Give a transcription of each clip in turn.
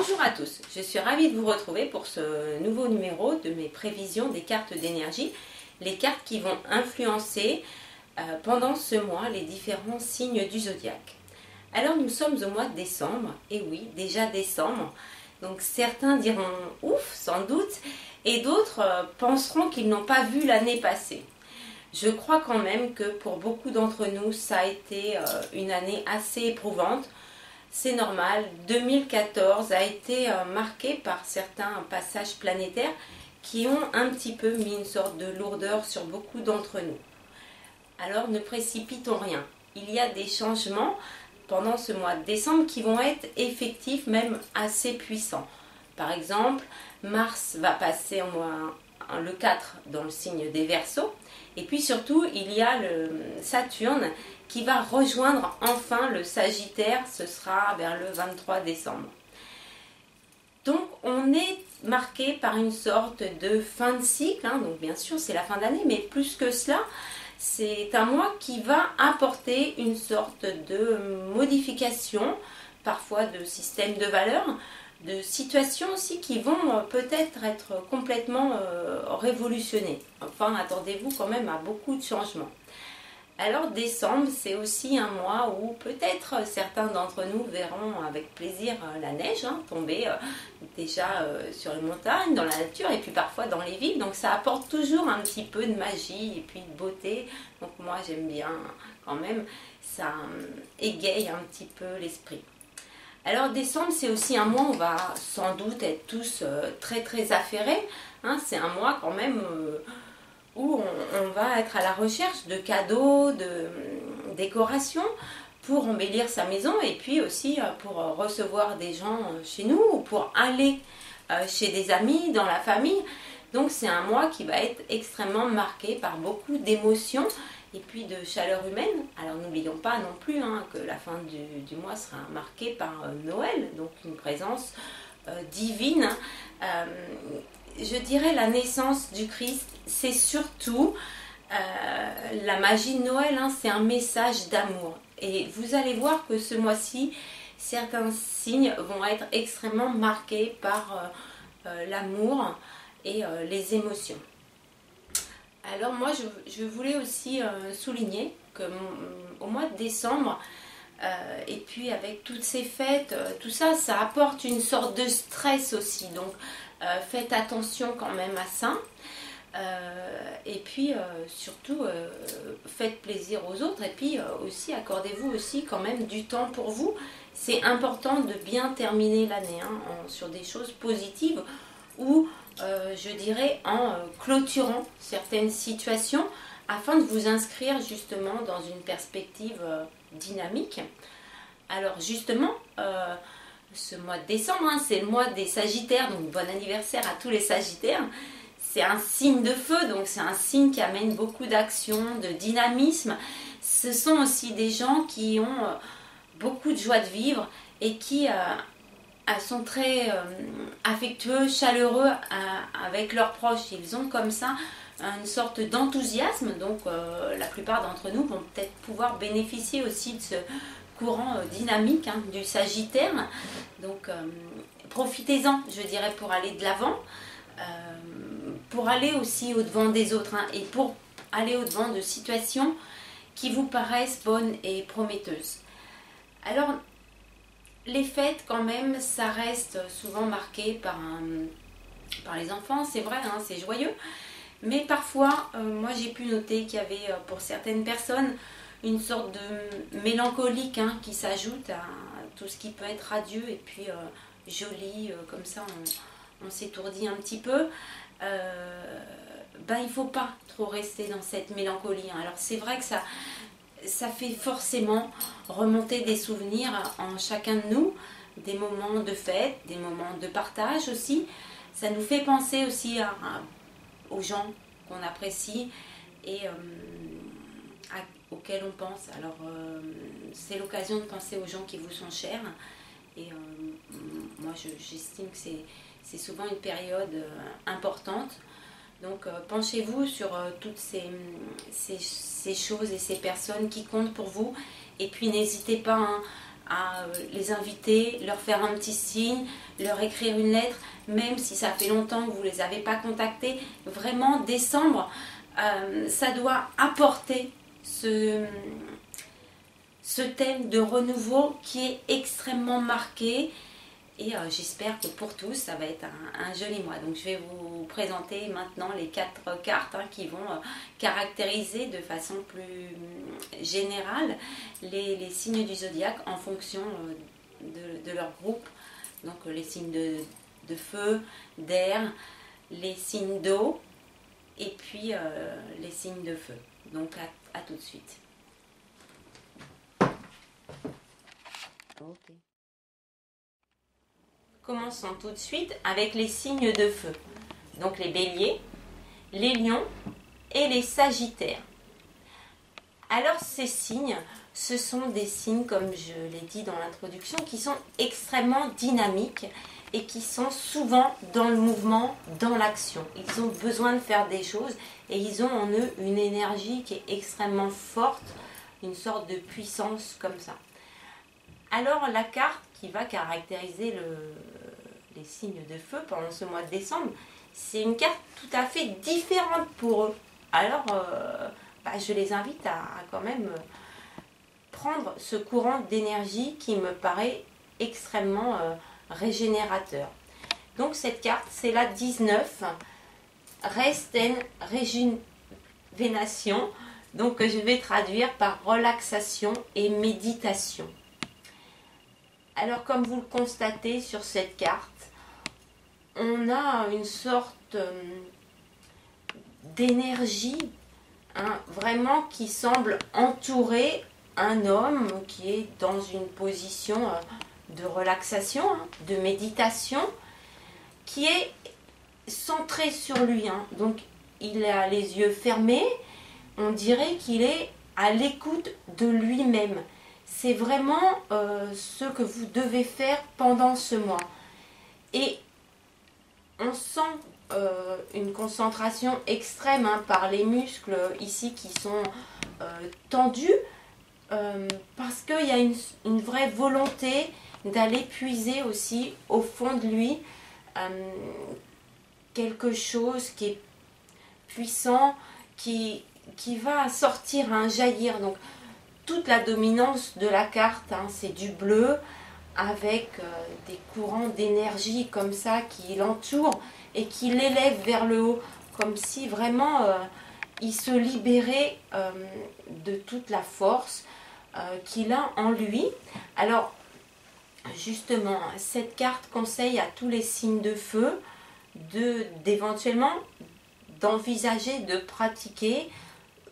Bonjour à tous, je suis ravie de vous retrouver pour ce nouveau numéro de mes prévisions des cartes d'énergie, les cartes qui vont influencer pendant ce mois les différents signes du zodiaque. Alors nous sommes au mois de décembre, et oui, déjà décembre, donc certains diront ouf sans doute, et d'autres penseront qu'ils n'ont pas vu l'année passée. Je crois quand même que pour beaucoup d'entre nous, ça a été une année assez éprouvante. C'est normal, 2014 a été marqué par certains passages planétaires qui ont un petit peu mis une sorte de lourdeur sur beaucoup d'entre nous. Alors ne précipitons rien. Il y a des changements pendant ce mois de décembre qui vont être effectifs, même assez puissants. Par exemple, Mars va passer le 4 dans le signe des Verseaux. Et puis surtout, il y a le Saturne qui va rejoindre enfin le Sagittaire, ce sera vers le 23 décembre. Donc on est marqué par une sorte de fin de cycle, donc bien sûr c'est la fin d'année, mais plus que cela, c'est un mois qui va apporter une sorte de modification, parfois de système de valeurs, de situations aussi qui vont peut-être être complètement révolutionnées. Enfin, attendez-vous quand même à beaucoup de changements. Alors décembre, c'est aussi un mois où peut-être certains d'entre nous verront avec plaisir la neige tomber déjà sur les montagnes, dans la nature et puis parfois dans les villes. Donc ça apporte toujours un petit peu de magie et puis de beauté. Donc moi j'aime bien quand même, ça égaye un petit peu l'esprit. Alors décembre, c'est aussi un mois où on va sans doute être tous très très affairés. C'est un mois quand même où on va être à la recherche de cadeaux, de décorations pour embellir sa maison et puis aussi pour recevoir des gens chez nous ou pour aller chez des amis, dans la famille. Donc c'est un mois qui va être extrêmement marqué par beaucoup d'émotions et puis de chaleur humaine. Alors n'oublions pas non plus que la fin du mois sera marquée par Noël, donc une présence divine. Je dirais la naissance du Christ, c'est surtout la magie de Noël, c'est un message d'amour. Et vous allez voir que ce mois-ci, certains signes vont être extrêmement marqués par l'amour et les émotions. Alors moi, je voulais aussi souligner qu'au mois de décembre, et puis avec toutes ces fêtes, tout ça, ça apporte une sorte de stress aussi. Donc faites attention quand même à ça. Et puis surtout, faites plaisir aux autres. Et puis aussi, accordez-vous aussi quand même du temps pour vous. C'est important de bien terminer l'année sur des choses positives ou je dirais en clôturant certaines situations afin de vous inscrire justement dans une perspective dynamique. Alors justement, ce mois de décembre, c'est le mois des Sagittaires, donc bon anniversaire à tous les Sagittaires. C'est un signe de feu, donc c'est un signe qui amène beaucoup d'action, de dynamisme. Ce sont aussi des gens qui ont beaucoup de joie de vivre et qui sont très affectueux, chaleureux avec leurs proches. Ils ont comme ça une sorte d'enthousiasme, donc la plupart d'entre nous vont peut-être pouvoir bénéficier aussi de ce courant dynamique du Sagittaire. Donc profitez-en, je dirais, pour aller de l'avant, pour aller aussi au-devant des autres et pour aller au-devant de situations qui vous paraissent bonnes et prometteuses. Alors, les fêtes, quand même, ça reste souvent marqué par les enfants, c'est vrai, c'est joyeux. Mais parfois, moi j'ai pu noter qu'il y avait pour certaines personnes une sorte de mélancolique qui s'ajoute à tout ce qui peut être radieux et puis joli, comme ça on s'étourdit un petit peu. Il ne faut pas trop rester dans cette mélancolie. Alors c'est vrai que ça fait forcément remonter des souvenirs en chacun de nous, des moments de fête, des moments de partage aussi. Ça nous fait penser aussi aux gens qu'on apprécie et auxquels on pense. Alors c'est l'occasion de penser aux gens qui vous sont chers et moi j'estime que c'est souvent une période importante. Donc penchez-vous sur toutes ces choses et ces personnes qui comptent pour vous. Et puis n'hésitez pas à les inviter, leur faire un petit signe, leur écrire une lettre, même si ça fait longtemps que vous ne les avez pas contactés. Vraiment, décembre, ça doit apporter ce thème de renouveau qui est extrêmement marqué. Et j'espère que pour tous, ça va être un joli mois. Donc je vais vous présenter maintenant les 4 cartes qui vont caractériser de façon plus générale les signes du zodiaque en fonction de leur groupe. Donc les signes de feu, d'air, les signes d'eau et puis les signes de feu. Donc à tout de suite. Ok. Commençons tout de suite avec les signes de feu. Donc les béliers, les lions et les sagittaires. Alors ces signes, ce sont des signes, comme je l'ai dit dans l'introduction, qui sont extrêmement dynamiques et qui sont souvent dans le mouvement, dans l'action. Ils ont besoin de faire des choses et ils ont en eux une énergie qui est extrêmement forte, une sorte de puissance comme ça. Alors la carte qui va caractériser les signes de feu pendant ce mois de décembre, c'est une carte tout à fait différente pour eux. Alors je les invite à quand même prendre ce courant d'énergie qui me paraît extrêmement régénérateur. Donc cette carte, c'est la 19, Rest and Rejuvenation. Donc je vais traduire par relaxation et méditation. Alors comme vous le constatez sur cette carte, on a une sorte d'énergie vraiment qui semble entourer un homme qui est dans une position de relaxation, de méditation, qui est centré sur lui. Donc il a les yeux fermés, on dirait qu'il est à l'écoute de lui-même. C'est vraiment ce que vous devez faire pendant ce mois. Et on sent une concentration extrême par les muscles ici qui sont tendus parce qu'il y a une vraie volonté d'aller puiser aussi au fond de lui quelque chose qui est puissant, qui va sortir, jaillir. Donc toute la dominance de la carte, c'est du bleu avec des courants d'énergie comme ça qui l'entourent et qui l'élèvent vers le haut, comme si vraiment il se libérait de toute la force qu'il a en lui. Alors justement, cette carte conseille à tous les signes de feu d'éventuellement d'envisager de pratiquer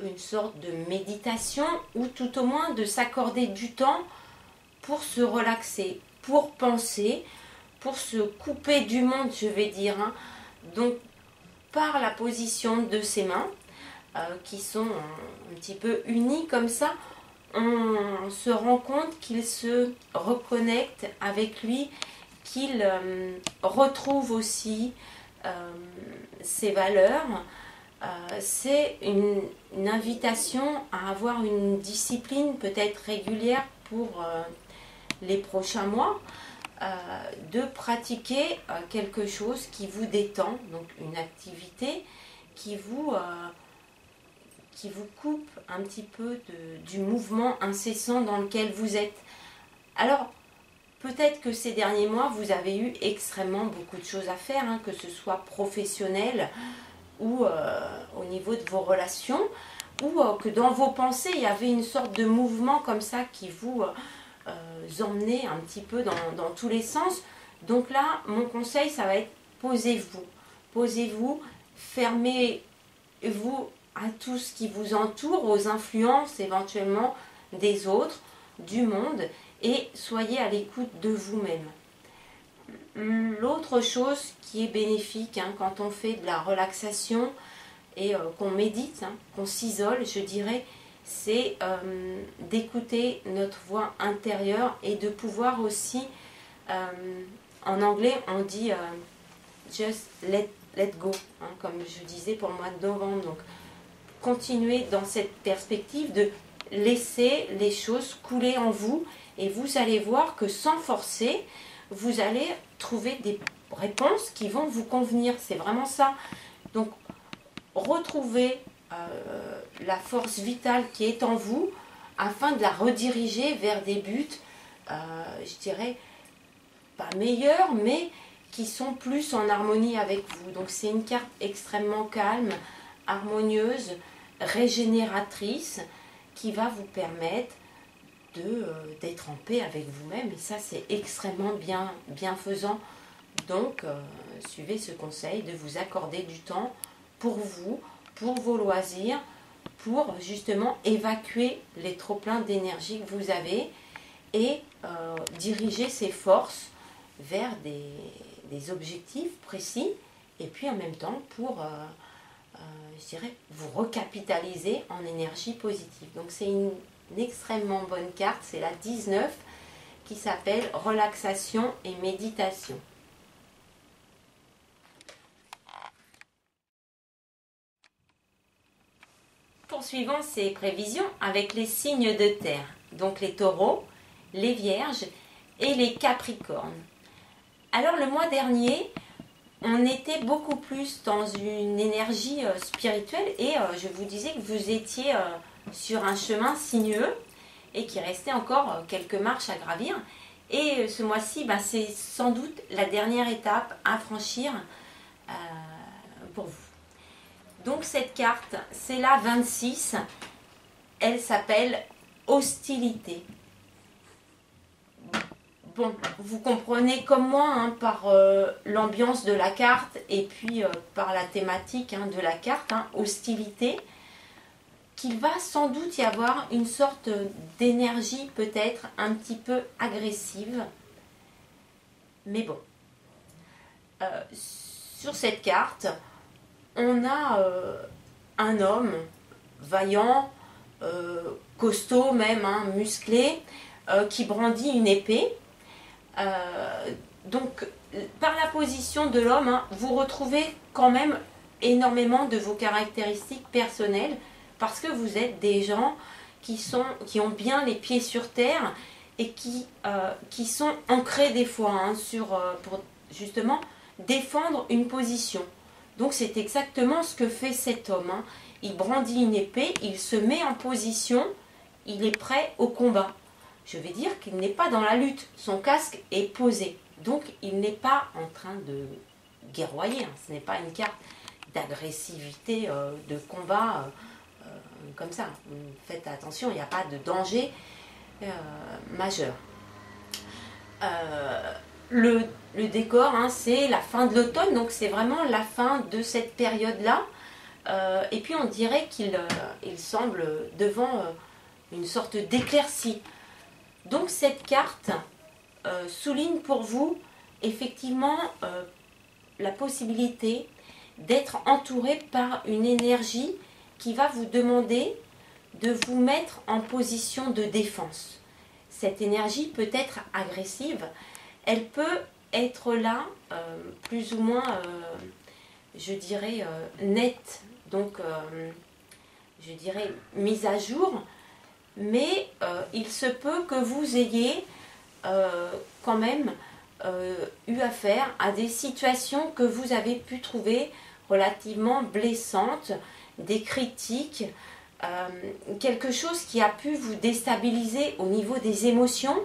une sorte de méditation ou tout au moins de s'accorder du temps pour se relaxer, pour penser, pour se couper du monde, je vais dire. Donc par la position de ses mains qui sont un petit peu unies comme ça, on se rend compte qu'il se reconnecte avec lui, qu'il retrouve aussi ses valeurs. C'est une invitation à avoir une discipline peut-être régulière pour les prochains mois, de pratiquer quelque chose qui vous détend, donc une activité qui vous coupe un petit peu du mouvement incessant dans lequel vous êtes. Alors, peut-être que ces derniers mois, vous avez eu extrêmement beaucoup de choses à faire, que ce soit professionnel ou au niveau de vos relations, ou que dans vos pensées, il y avait une sorte de mouvement comme ça qui vous emmenait un petit peu dans tous les sens. Donc là, mon conseil, ça va être posez-vous. Posez-vous, fermez-vous à tout ce qui vous entoure, aux influences éventuellement des autres, du monde, et soyez à l'écoute de vous-même. L'autre chose qui est bénéfique quand on fait de la relaxation et qu'on médite, qu'on s'isole, je dirais, c'est d'écouter notre voix intérieure et de pouvoir aussi, en anglais on dit just let go, comme je disais pour le mois de novembre. Donc continuer dans cette perspective de laisser les choses couler en vous et vous allez voir que sans forcer, vous allez trouver des réponses qui vont vous convenir. C'est vraiment ça. Donc, retrouvez la force vitale qui est en vous afin de la rediriger vers des buts, je dirais, pas meilleurs, mais qui sont plus en harmonie avec vous. Donc, c'est une carte extrêmement calme, harmonieuse, régénératrice, qui va vous permettre d'être en paix avec vous-même. Et ça, c'est extrêmement bienfaisant. Donc, suivez ce conseil de vous accorder du temps pour vous, pour vos loisirs, pour justement évacuer les trop-pleins d'énergie que vous avez et diriger ces forces vers des objectifs précis et puis en même temps pour, je dirais, vous recapitaliser en énergie positive. Donc c'est une extrêmement bonne carte, c'est la 19 qui s'appelle relaxation et méditation. Poursuivons ces prévisions avec les signes de terre, donc les taureaux, les vierges et les capricornes. Alors le mois dernier, on était beaucoup plus dans une énergie spirituelle et je vous disais que vous étiez sur un chemin sinueux et qu'il restait encore quelques marches à gravir. Et ce mois-ci, c'est sans doute la dernière étape à franchir pour vous. Donc cette carte, c'est la 26, elle s'appelle hostilité. Bon, vous comprenez comme moi par l'ambiance de la carte et puis par la thématique de la carte, hostilité, qu'il va sans doute y avoir une sorte d'énergie peut-être un petit peu agressive. Mais bon, sur cette carte, on a un homme vaillant, costaud même, musclé, qui brandit une épée. Donc, par la position de l'homme, vous retrouvez quand même énormément de vos caractéristiques personnelles parce que vous êtes des gens qui ont bien les pieds sur terre et qui sont ancrés des fois pour justement défendre une position. Donc c'est exactement ce que fait cet homme. Il brandit une épée, il se met en position, il est prêt au combat. Je vais dire qu'il n'est pas dans la lutte, son casque est posé. Donc il n'est pas en train de guerroyer, ce n'est pas une carte d'agressivité, de combat comme ça. Faites attention, il n'y a pas de danger majeur. Le décor, c'est la fin de l'automne, donc c'est vraiment la fin de cette période-là. Et puis on dirait qu'il semble devant une sorte d'éclaircie. Donc cette carte souligne pour vous effectivement la possibilité d'être entouré par une énergie qui va vous demander de vous mettre en position de défense. Cette énergie peut être agressive. Elle peut être là, plus ou moins, je dirais, nette, donc je dirais mise à jour, mais il se peut que vous ayez quand même eu affaire à des situations que vous avez pu trouver relativement blessantes, des critiques, quelque chose qui a pu vous déstabiliser au niveau des émotions,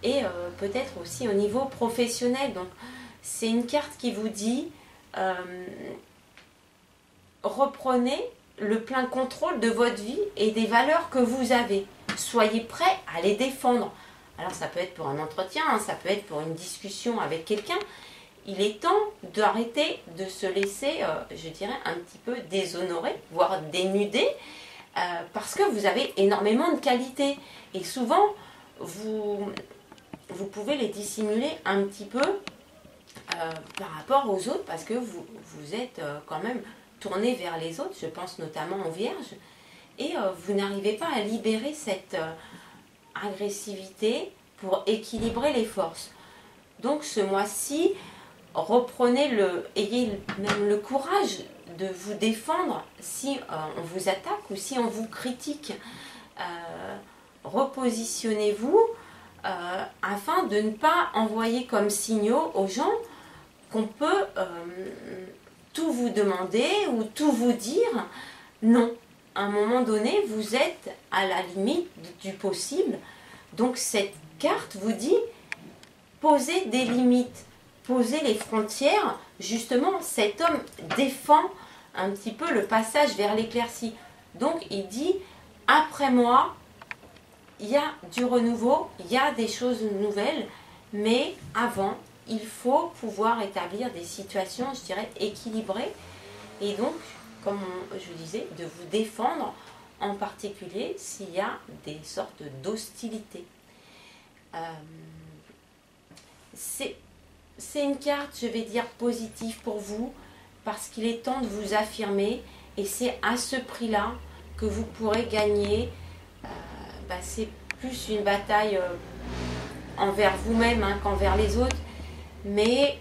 et peut-être aussi au niveau professionnel. Donc c'est une carte qui vous dit reprenez le plein contrôle de votre vie et des valeurs que vous avez. Soyez prêts à les défendre. Alors ça peut être pour un entretien, ça peut être pour une discussion avec quelqu'un. Il est temps d'arrêter de se laisser, je dirais, un petit peu déshonorer, voire dénuder, parce que vous avez énormément de qualités. Et souvent, vous pouvez les dissimuler un petit peu par rapport aux autres, parce que vous êtes quand même tourné vers les autres, je pense notamment aux vierges, et vous n'arrivez pas à libérer cette agressivité pour équilibrer les forces. Donc ce mois-ci, ayez même le courage de vous défendre si on vous attaque ou si on vous critique. repositionnez-vous afin de ne pas envoyer comme signaux aux gens qu'on peut tout vous demander ou tout vous dire. Non, à un moment donné, vous êtes à la limite du possible. Donc cette carte vous dit, posez des limites, posez les frontières. Justement, cet homme défend un petit peu le passage vers l'éclaircie. Donc il dit, après moi, il y a du renouveau, il y a des choses nouvelles, mais avant, il faut pouvoir établir des situations, je dirais, équilibrées. Et donc, comme je disais, de vous défendre, en particulier s'il y a des sortes d'hostilité. C'est une carte, je vais dire, positive pour vous, parce qu'il est temps de vous affirmer, et c'est à ce prix-là que vous pourrez gagner. C'est plus une bataille envers vous-même qu'envers les autres, mais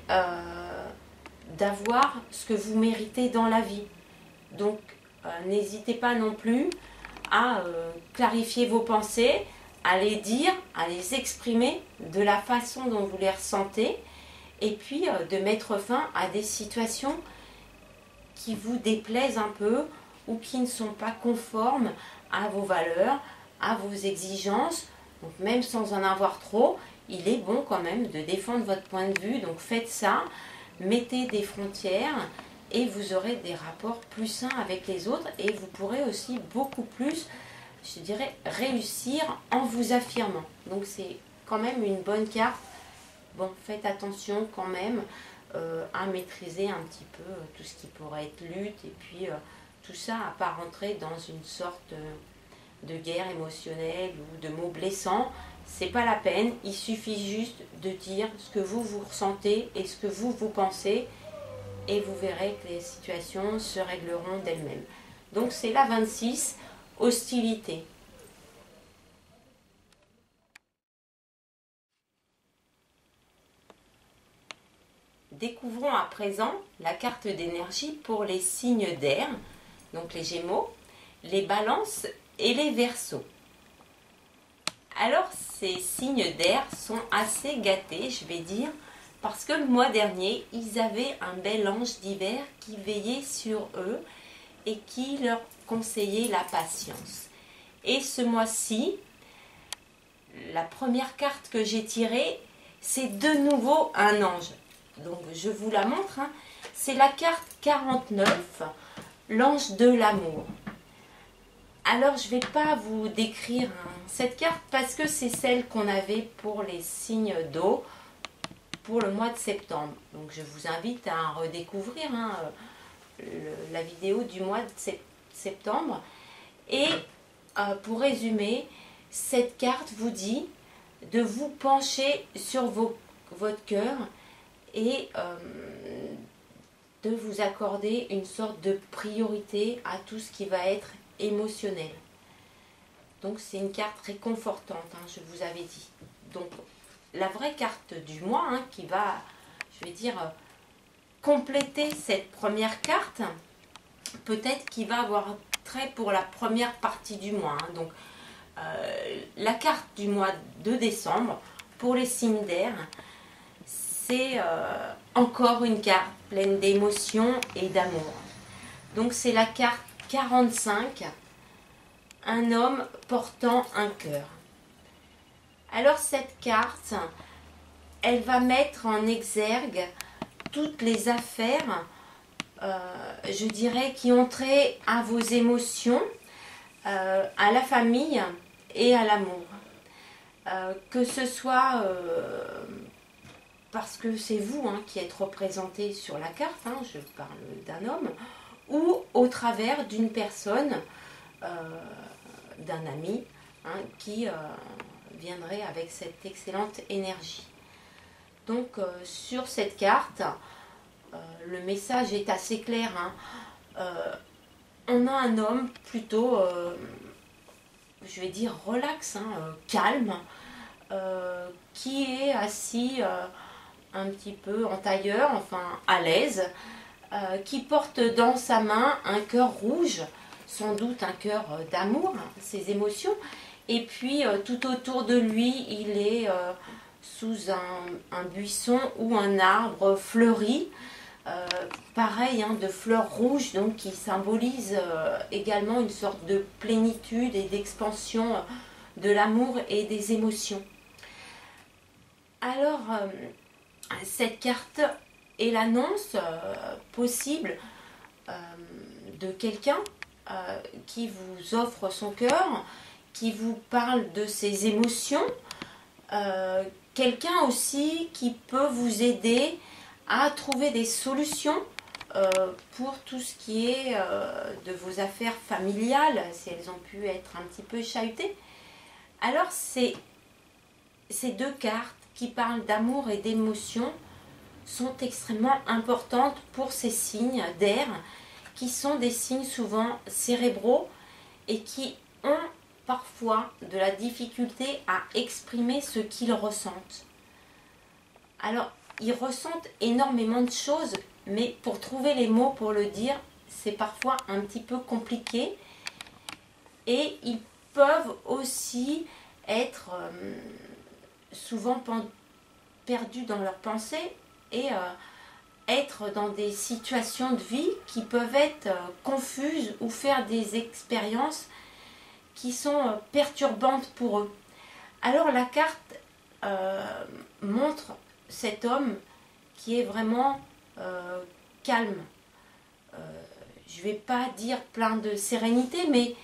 d'avoir ce que vous méritez dans la vie. Donc n'hésitez pas non plus à clarifier vos pensées, à les dire, à les exprimer de la façon dont vous les ressentez, et puis de mettre fin à des situations qui vous déplaisent un peu ou qui ne sont pas conformes à vos valeurs, à vos exigences. Donc même sans en avoir trop, il est bon quand même de défendre votre point de vue. Donc faites ça, mettez des frontières et vous aurez des rapports plus sains avec les autres, et vous pourrez aussi beaucoup plus, je dirais, réussir en vous affirmant. Donc c'est quand même une bonne carte. Bon, faites attention quand même à maîtriser un petit peu tout ce qui pourrait être lutte, et puis tout ça à pas rentrer dans une sorte de guerre émotionnelle ou de mots blessants. C'est pas la peine, il suffit juste de dire ce que vous ressentez et ce que vous pensez, et vous verrez que les situations se régleront d'elles-mêmes. Donc c'est la 26, hostilité. Découvrons à présent la carte d'énergie pour les signes d'air, donc les Gémeaux, les Balances et les Verseaux. Alors ces signes d'air sont assez gâtés, je vais dire, parce que le mois dernier, ils avaient un bel ange d'hiver qui veillait sur eux et qui leur conseillait la patience. Et ce mois-ci, la première carte que j'ai tirée, c'est de nouveau un ange. Donc je vous la montre, c'est la carte 49, l'ange de l'amour. Alors je ne vais pas vous décrire cette carte parce que c'est celle qu'on avait pour les signes d'eau pour le mois de septembre. Donc je vous invite à redécouvrir la vidéo du mois de septembre. Et pour résumer, cette carte vous dit de vous pencher sur votre cœur et de vous accorder une sorte de priorité à tout ce qui va être émotionnel. Donc c'est une carte réconfortante, je vous avais dit. Donc la vraie carte du mois qui va, je vais dire, compléter cette première carte, peut-être qu'il va avoir trait pour la première partie du mois. Donc la carte du mois de décembre pour les signes d'air, c'est encore une carte pleine d'émotions et d'amour. Donc c'est la carte 45, un homme portant un cœur. Alors cette carte, elle va mettre en exergue toutes les affaires, je dirais, qui ont trait à vos émotions, à la famille et à l'amour. Que ce soit parce que c'est vous qui êtes représenté sur la carte, je parle d'un homme, ou au travers d'une personne, d'un ami, qui viendrait avec cette excellente énergie. Donc sur cette carte, le message est assez clair. On a un homme plutôt, je vais dire, relax, calme, qui est assis un petit peu en tailleur, enfin à l'aise, qui porte dans sa main un cœur rouge sans doute un cœur d'amour, ses émotions. Et puis tout autour de lui, il est sous un buisson ou un arbre fleuri. Pareil, de fleurs rouges, donc qui symbolisent également une sorte de plénitude et d'expansion de l'amour et des émotions. Alors, cette carte est l'annonce possible de quelqu'un qui vous offre son cœur, qui vous parle de ses émotions, quelqu'un aussi qui peut vous aider à trouver des solutions pour tout ce qui est de vos affaires familiales, si elles ont pu être un petit peu chahutées. Alors, ces deux cartes qui parlent d'amour et d'émotion sont extrêmement importantes pour ces signes d'air, qui sont des signes souvent cérébraux et qui ont parfois de la difficulté à exprimer ce qu'ils ressentent. Alors, ils ressentent énormément de choses, mais pour trouver les mots pour le dire, c'est parfois un petit peu compliqué. Et ils peuvent aussi être souvent perdus dans leurs pensées et être dans des situations de vie qui peuvent être confuses ou faire des expériences qui sont perturbantes pour eux. Alors la carte montre cet homme qui est vraiment calme. Je ne vais pas dire plein de sérénité, mais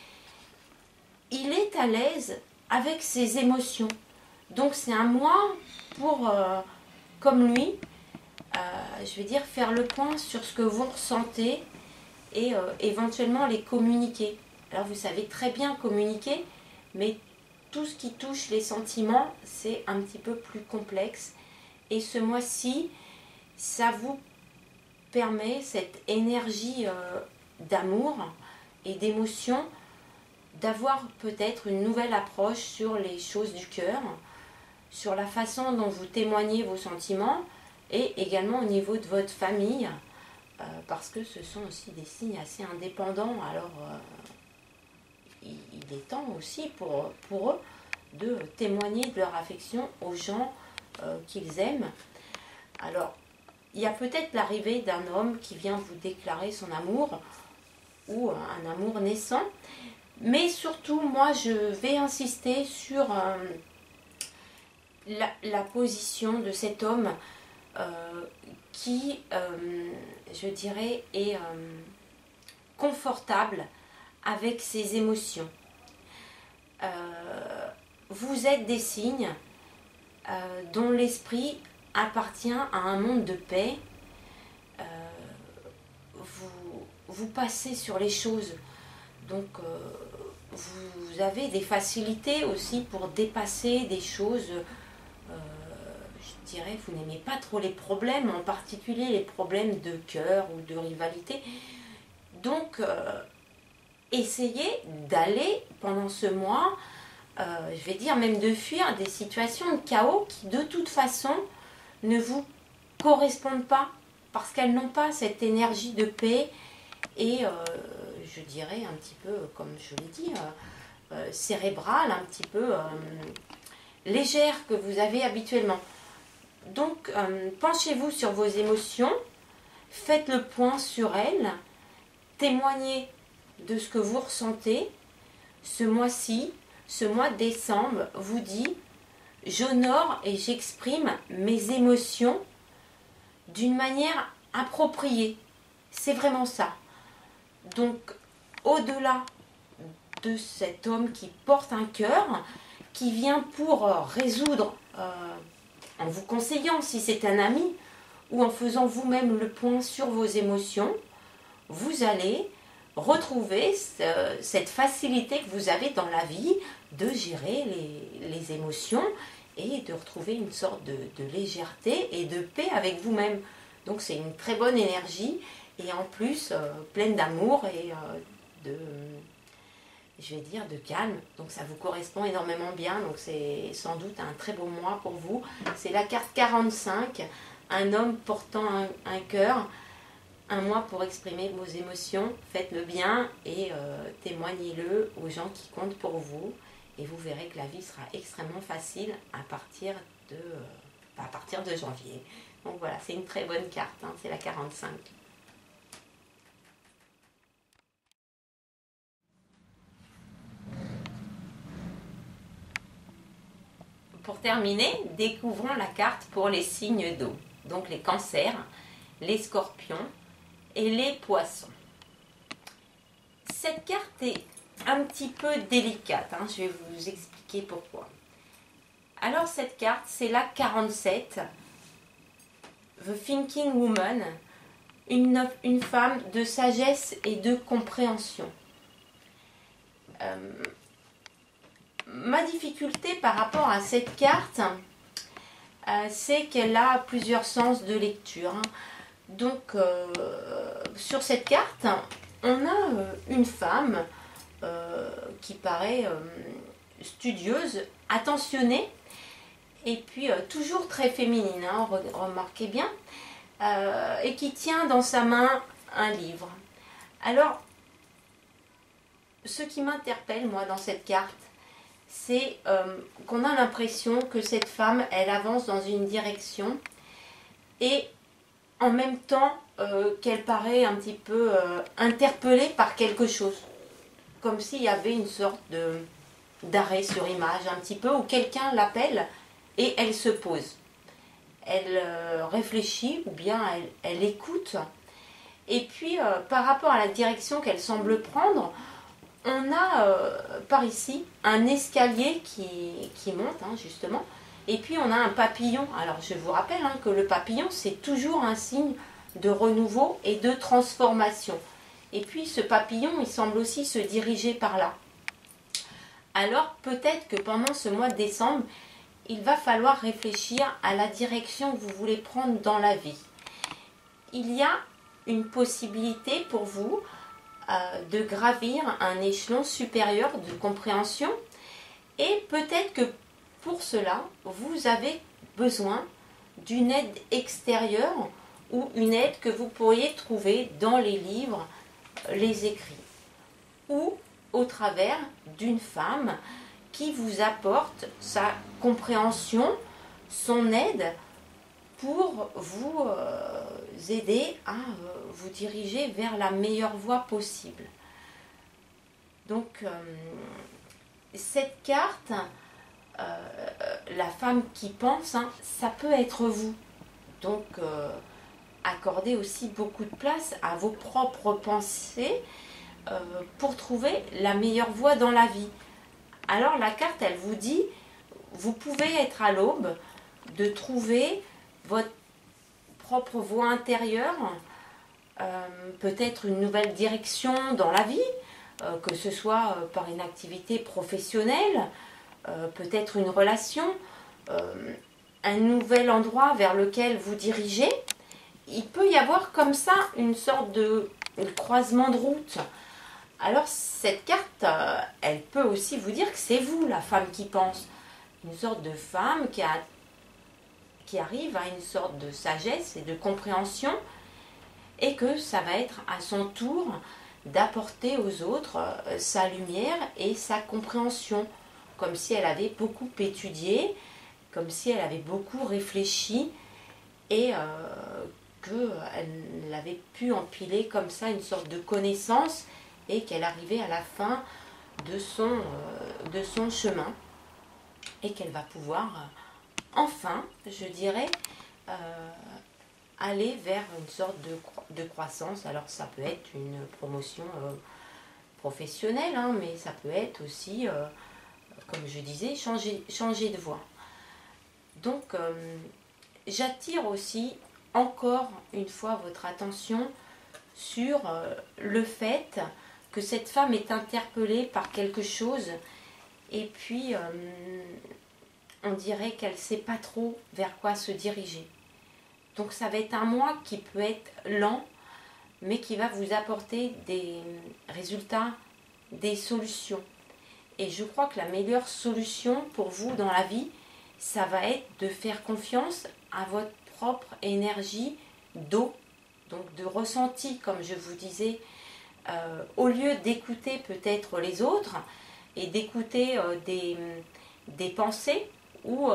il est à l'aise avec ses émotions. Donc c'est à moi pour, comme lui, je vais dire, faire le point sur ce que vous ressentez et éventuellement les communiquer. Alors vous savez très bien communiquer, mais tout ce qui touche les sentiments, c'est un petit peu plus complexe. Et ce mois-ci, ça vous permet, cette énergie d'amour et d'émotion, d'avoir peut-être une nouvelle approche sur les choses du cœur, sur la façon dont vous témoignez vos sentiments et également au niveau de votre famille, parce que ce sont aussi des signes assez indépendants. Alors, il est temps aussi pour eux de témoigner de leur affection aux gens qu'ils aiment. Alors, il y a peut-être l'arrivée d'un homme qui vient vous déclarer son amour ou un amour naissant, mais surtout, moi, je vais insister sur la position de cet homme qui, je dirais, est confortable avec ses émotions. Vous êtes des signes dont l'esprit appartient à un monde de paix. Vous passez sur les choses, donc vous avez des facilités aussi pour dépasser des choses. Je dirais, vous n'aimez pas trop les problèmes, en particulier les problèmes de cœur ou de rivalité. Donc, essayez d'aller pendant ce mois, je vais dire même de fuir des situations de chaos qui de toute façon ne vous correspondent pas, parce qu'elles n'ont pas cette énergie de paix et je dirais un petit peu, comme je l'ai dit, cérébrale, un petit peu légère que vous avez habituellement. Donc, penchez-vous sur vos émotions, faites le point sur elles, témoignez de ce que vous ressentez. Ce mois-ci, ce mois de décembre, vous dit, j'honore et j'exprime mes émotions d'une manière appropriée. C'est vraiment ça. Donc, au-delà de cet homme qui porte un cœur, qui vient pour résoudre, en vous conseillant si c'est un ami, ou en faisant vous-même le point sur vos émotions, vous allez retrouver cette facilité que vous avez dans la vie de gérer les émotions et de retrouver une sorte de légèreté et de paix avec vous-même. Donc c'est une très bonne énergie et en plus pleine d'amour et je vais dire de calme. Donc ça vous correspond énormément bien. Donc c'est sans doute un très beau mois pour vous. C'est la carte 45, un homme portant un cœur. un mois pour exprimer vos émotions, faites-le bien et témoignez-le aux gens qui comptent pour vous. Et vous verrez que la vie sera extrêmement facile à partir de janvier. Donc voilà, c'est une très bonne carte, hein, c'est la 45. Pour terminer, découvrons la carte pour les signes d'eau. Donc les cancers, les scorpions et les poissons. Cette carte est un petit peu délicate, hein, je vais vous expliquer pourquoi. Alors cette carte, c'est la 47, The Thinking Woman, une femme de sagesse et de compréhension. Ma difficulté par rapport à cette carte, c'est qu'elle a plusieurs sens de lecture. Donc, sur cette carte, on a une femme qui paraît studieuse, attentionnée, et puis toujours très féminine, hein, remarquez bien, et qui tient dans sa main un livre. Alors, ce qui m'interpelle, moi, dans cette carte, c'est qu'on a l'impression que cette femme, elle avance dans une direction et en même temps qu'elle paraît un petit peu interpellée par quelque chose. Comme s'il y avait une sorte d'arrêt sur image, un petit peu, où quelqu'un l'appelle et elle se pose. Elle réfléchit ou bien elle écoute. Et puis, par rapport à la direction qu'elle semble prendre, on a par ici un escalier qui monte, hein, justement, et puis on a un papillon. Alors je vous rappelle hein, que le papillon, c'est toujours un signe de renouveau et de transformation. Et puis ce papillon, il semble aussi se diriger par là. Alors peut-être que pendant ce mois de décembre, il va falloir réfléchir à la direction que vous voulez prendre dans la vie. Il y a une possibilité pour vous de gravir un échelon supérieur de compréhension et peut-être que pour cela vous avez besoin d'une aide extérieure ou une aide que vous pourriez trouver dans les livres, les écrits ou au travers d'une femme qui vous apporte sa compréhension, son aide pour vous aider à vous diriger vers la meilleure voie possible. Donc, cette carte, la femme qui pense, hein, ça peut être vous. Donc, accordez aussi beaucoup de place à vos propres pensées pour trouver la meilleure voie dans la vie. Alors, la carte, elle vous dit, vous pouvez être à l'aube de trouver votre propre voie intérieure, peut-être une nouvelle direction dans la vie, que ce soit par une activité professionnelle, peut-être une relation, un nouvel endroit vers lequel vous dirigez. Il peut y avoir comme ça une sorte de croisement de route. Alors cette carte, elle peut aussi vous dire que c'est vous la femme qui pense. Une sorte de femme qui arrive à une sorte de sagesse et de compréhension et que ça va être à son tour d'apporter aux autres sa lumière et sa compréhension, comme si elle avait beaucoup étudié, comme si elle avait beaucoup réfléchi et qu'elle avait pu empiler comme ça une sorte de connaissance et qu'elle arrivait à la fin de son chemin et qu'elle va pouvoir enfin, je dirais, aller vers une sorte de croissance. Alors ça peut être une promotion professionnelle, hein, mais ça peut être aussi, comme je disais, changer de voie. Donc j'attire aussi encore une fois votre attention sur le fait que cette femme est interpellée par quelque chose et puis on dirait qu'elle ne sait pas trop vers quoi se diriger. Donc ça va être un mois qui peut être lent, mais qui va vous apporter des résultats, des solutions. Et je crois que la meilleure solution pour vous dans la vie, ça va être de faire confiance à votre propre énergie d'eau donc de ressenti, comme je vous disais, au lieu d'écouter peut-être les autres et d'écouter des pensées ou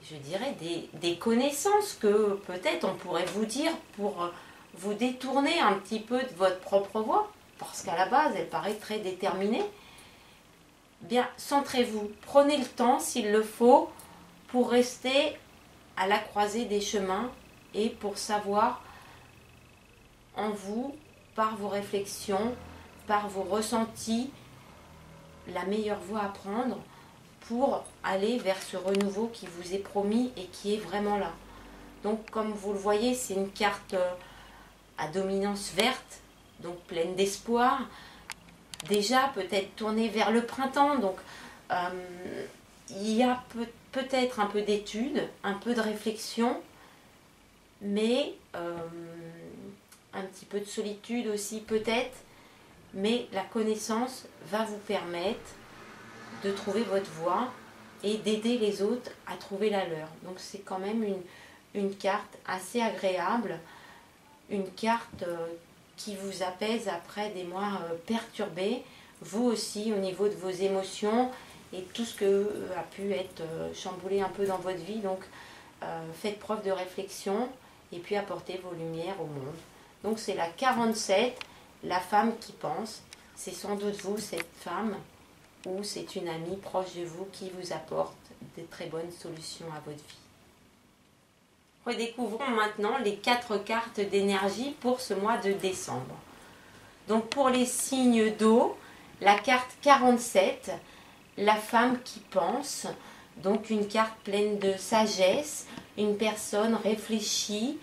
je dirais des connaissances que peut-être on pourrait vous dire pour vous détourner un petit peu de votre propre voix, parce qu'à la base elle paraît très déterminée. Bien, centrez-vous, prenez le temps s'il le faut pour rester à la croisée des chemins et pour savoir en vous, par vos réflexions, par vos ressentis, la meilleure voie à prendre pour aller vers ce renouveau qui vous est promis et qui est vraiment là. Donc comme vous le voyez, c'est une carte à dominance verte, donc pleine d'espoir, déjà peut-être tournée vers le printemps, donc il y a peut-être un peu d'études, un peu de réflexion, mais un petit peu de solitude aussi peut-être, mais la connaissance va vous permettre de trouver votre voie et d'aider les autres à trouver la leur. Donc c'est quand même une carte assez agréable, une carte qui vous apaise après des mois perturbés, vous aussi au niveau de vos émotions et tout ce que a pu être chamboulé un peu dans votre vie. Donc faites preuve de réflexion et puis apportez vos lumières au monde. Donc c'est la 47, la femme qui pense. C'est sans doute vous, cette femme, ou c'est une amie proche de vous qui vous apporte de très bonnes solutions à votre vie. Redécouvrons maintenant les 4 cartes d'énergie pour ce mois de décembre. Donc pour les signes d'eau, la carte 47, la femme qui pense, donc une carte pleine de sagesse, une personne réfléchie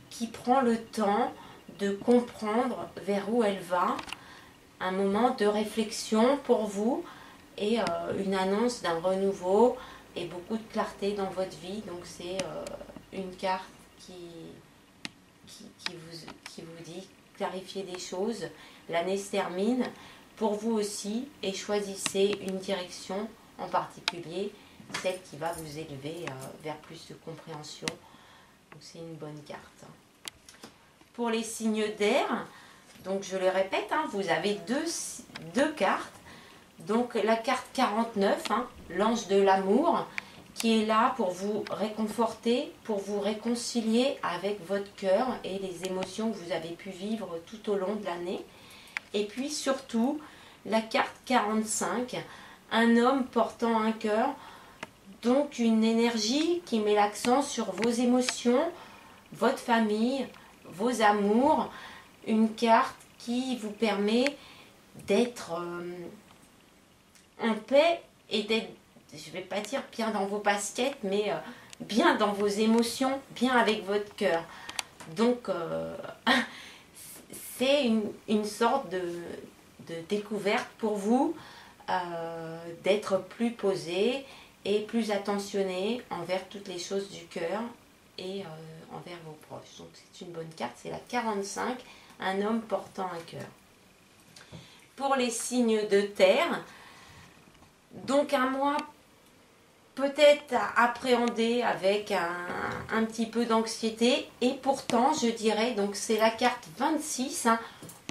qui prend le temps de comprendre vers où elle va, un moment de réflexion pour vous et une annonce d'un renouveau et beaucoup de clarté dans votre vie. Donc c'est une carte qui vous dit clarifier des choses. L'année se termine pour vous aussi et choisissez une direction en particulier, celle qui va vous élever vers plus de compréhension. Donc c'est une bonne carte. Pour les signes d'air, donc je le répète, vous avez deux cartes. Donc la carte 49, l'ange de l'amour, qui est là pour vous réconforter, pour vous réconcilier avec votre cœur et les émotions que vous avez pu vivre tout au long de l'année. Et puis surtout, la carte 45, un homme portant un cœur, donc une énergie qui met l'accent sur vos émotions, votre famille, vos amours, une carte qui vous permet d'être en paix et d'être, je ne vais pas dire bien dans vos baskets, mais bien dans vos émotions, bien avec votre cœur. Donc, c'est une sorte de découverte pour vous, d'être plus posé et plus attentionné envers toutes les choses du cœur et envers vos proches. Donc, c'est une bonne carte, c'est la 45, un homme portant un cœur. Pour les signes de terre, donc un mois peut-être à appréhender avec un petit peu d'anxiété, et pourtant je dirais, donc c'est la carte 26,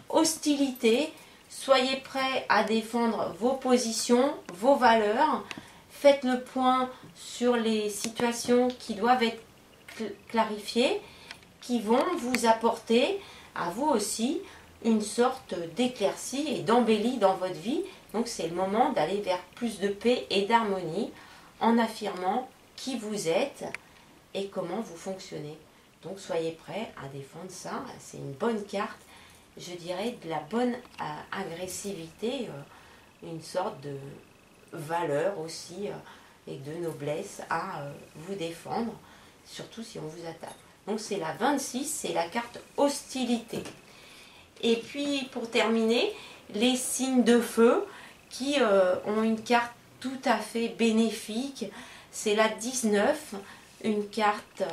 hostilité. Soyez prêts à défendre vos positions, vos valeurs, faites le point sur les situations qui doivent être clarifiées, qui vont vous apporter à vous aussi une sorte d'éclaircie et d'embellie dans votre vie. Donc c'est le moment d'aller vers plus de paix et d'harmonie en affirmant qui vous êtes et comment vous fonctionnez. Donc soyez prêts à défendre ça. C'est une bonne carte, je dirais de la bonne agressivité, une sorte de valeur aussi et de noblesse à vous défendre, surtout si on vous attaque. Donc c'est la 26, c'est la carte hostilité. Et puis pour terminer, les signes de feu qui ont une carte tout à fait bénéfique, c'est la 19, une carte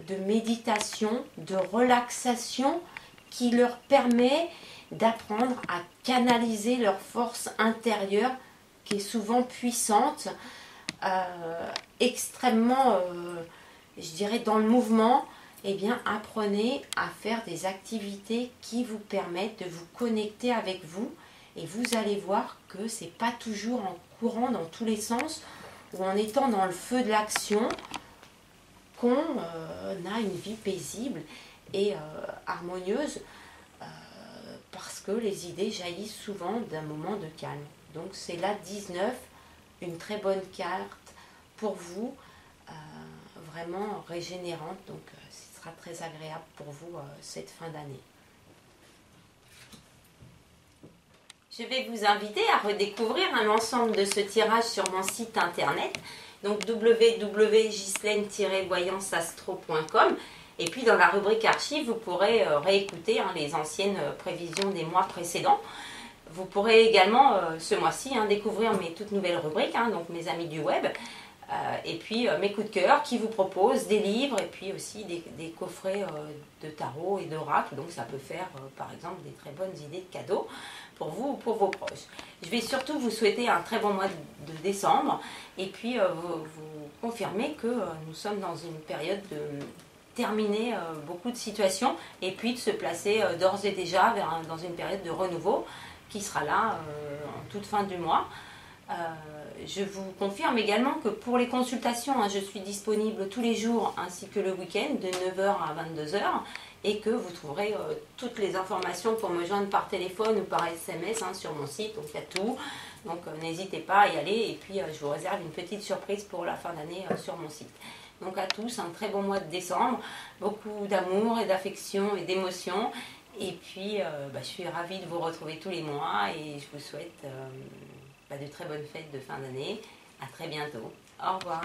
de méditation, de relaxation qui leur permet d'apprendre à canaliser leur force intérieure qui est souvent puissante, extrêmement, je dirais, dans le mouvement, eh bien apprenez à faire des activités qui vous permettent de vous connecter avec vous, et vous allez voir que c'est pas toujours en courant dans tous les sens ou en étant dans le feu de l'action qu'on a une vie paisible et harmonieuse, parce que les idées jaillissent souvent d'un moment de calme. Donc c'est la 19, une très bonne carte pour vous, vraiment régénérante, donc ce sera très agréable pour vous cette fin d'année. Je vais vous inviter à redécouvrir un ensemble de ce tirage sur mon site internet, donc www.ghislaine-voyanceastro.com, et puis dans la rubrique archives, vous pourrez réécouter les anciennes prévisions des mois précédents. Vous pourrez également ce mois-ci découvrir mes toutes nouvelles rubriques, donc mes amis du web, et puis mes coups de cœur qui vous proposent des livres et puis aussi des coffrets de tarot et d'oracle. Donc ça peut faire par exemple des très bonnes idées de cadeaux pour vous ou pour vos proches. Je vais surtout vous souhaiter un très bon mois de décembre et puis vous confirmer que nous sommes dans une période de terminer beaucoup de situations et puis de se placer d'ores et déjà dans une période de renouveau qui sera là en toute fin du mois. Je vous confirme également que pour les consultations, je suis disponible tous les jours ainsi que le week-end de 9 h à 22 h, et que vous trouverez toutes les informations pour me joindre par téléphone ou par SMS sur mon site, donc il y a tout. Donc n'hésitez pas à y aller, et puis je vous réserve une petite surprise pour la fin d'année sur mon site. Donc à tous, un très bon mois de décembre, beaucoup d'amour et d'affection et d'émotion. Et puis je suis ravie de vous retrouver tous les mois et je vous souhaite de très bonnes fêtes de fin d'année. À très bientôt. Au revoir.